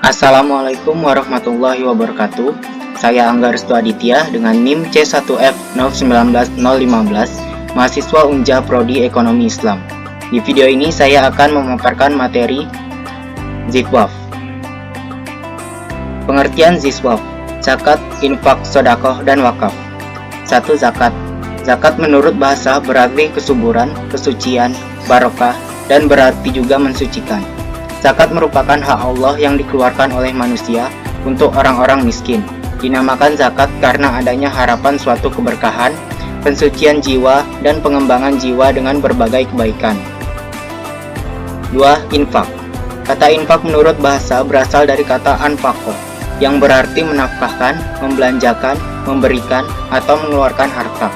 Assalamualaikum warahmatullahi wabarakatuh. Saya Angga Restu Aditya dengan NIM C1F019015, mahasiswa Unja Prodi Ekonomi Islam. Di video ini saya akan memaparkan materi Zikwaf. Pengertian Zikwaf: zakat, infak, sedekah, dan wakaf. 1. Zakat. Zakat menurut bahasa berarti kesuburan, kesucian, barokah, dan berarti juga mensucikan. Zakat merupakan hak Allah yang dikeluarkan oleh manusia untuk orang-orang miskin. Dinamakan zakat karena adanya harapan suatu keberkahan, pensucian jiwa, dan pengembangan jiwa dengan berbagai kebaikan. 2. Infak. Kata infak menurut bahasa berasal dari kata anfaqo, yang berarti menafkahkan, membelanjakan, memberikan, atau mengeluarkan harta.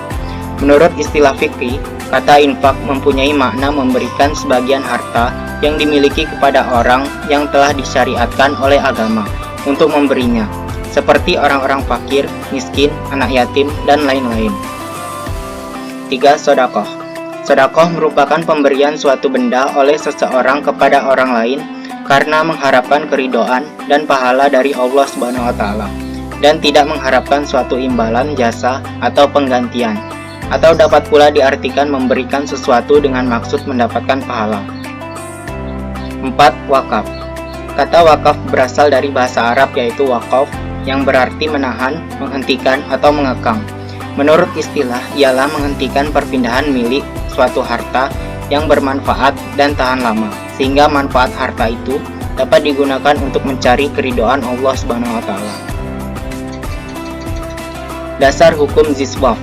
Menurut istilah fikih, kata infak mempunyai makna memberikan sebagian harta yang dimiliki kepada orang yang telah disyariatkan oleh agama untuk memberinya, seperti orang-orang fakir, miskin, anak yatim, dan lain-lain. 3. Sedekah. Sedekah merupakan pemberian suatu benda oleh seseorang kepada orang lain karena mengharapkan keridhaan dan pahala dari Allah SWT, dan tidak mengharapkan suatu imbalan jasa atau penggantian, atau dapat pula diartikan memberikan sesuatu dengan maksud mendapatkan pahala. 4. Wakaf. Kata wakaf berasal dari bahasa Arab yaitu waqaf, yang berarti menahan, menghentikan, atau mengekang. Menurut istilah, ialah menghentikan perpindahan milik suatu harta yang bermanfaat dan tahan lama, sehingga manfaat harta itu dapat digunakan untuk mencari keridhaan Allah SWT. Dasar hukum Zikwaf.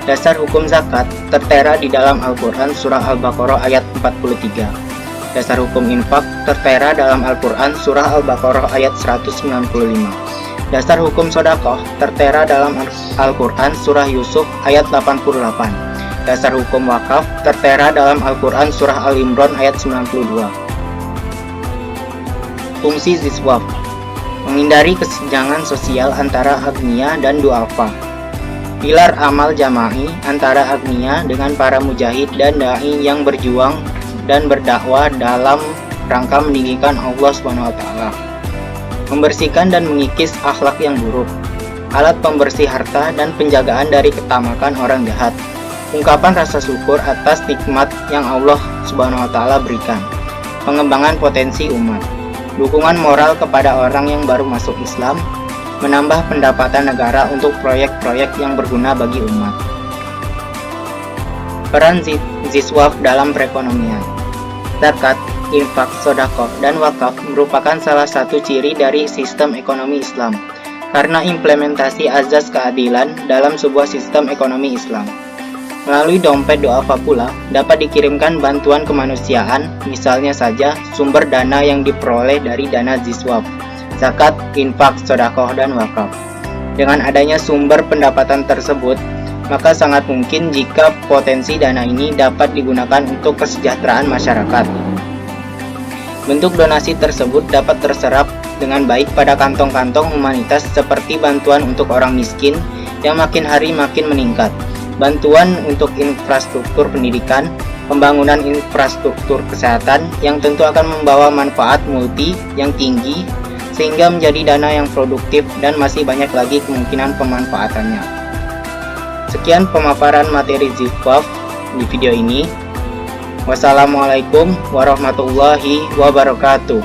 Dasar hukum zakat tertera di dalam Al-Quran surah Al-Baqarah ayat 43. Dasar hukum infak tertera dalam Al-Quran surah Al-Baqarah ayat 195. Dasar hukum sedekah tertera dalam Al-Quran surah Yusuf ayat 88. Dasar hukum wakaf tertera dalam Al-Quran surah Al-Imran ayat 92. Fungsi Zikwaf: menghindari kesenjangan sosial antara agniya dan duafa. Pilar amal jama'i antara agniya dengan para mujahid dan dai yang berjuang dan berdakwah dalam rangka meninggikan Allah SWT. Membersihkan dan mengikis akhlak yang buruk. Alat pembersih harta dan penjagaan dari ketamakan orang jahat. Ungkapan rasa syukur atas nikmat yang Allah SWT berikan. Pengembangan potensi umat. Dukungan moral kepada orang yang baru masuk Islam. Menambah pendapatan negara untuk proyek-proyek yang berguna bagi umat. Peran Zikwaf dalam perekonomian. Zakat, infak, sedekah, dan wakaf merupakan salah satu ciri dari sistem ekonomi Islam karena implementasi azas keadilan dalam sebuah sistem ekonomi Islam. Melalui dompet duafa pula dapat dikirimkan bantuan kemanusiaan, misalnya saja sumber dana yang diperoleh dari dana Zikwaf, zakat, infak, sedekah, dan wakaf. Dengan adanya sumber pendapatan tersebut, maka sangat mungkin jika potensi dana ini dapat digunakan untuk kesejahteraan masyarakat. Bentuk donasi tersebut dapat terserap dengan baik pada kantong-kantong humanitas seperti bantuan untuk orang miskin yang makin hari makin meningkat, bantuan untuk infrastruktur pendidikan, pembangunan infrastruktur kesehatan yang tentu akan membawa manfaat multi yang tinggi sehingga menjadi dana yang produktif dan masih banyak lagi kemungkinan pemanfaatannya. Sekian pemaparan materi Zikwaf di video ini. Wassalamualaikum warahmatullahi wabarakatuh.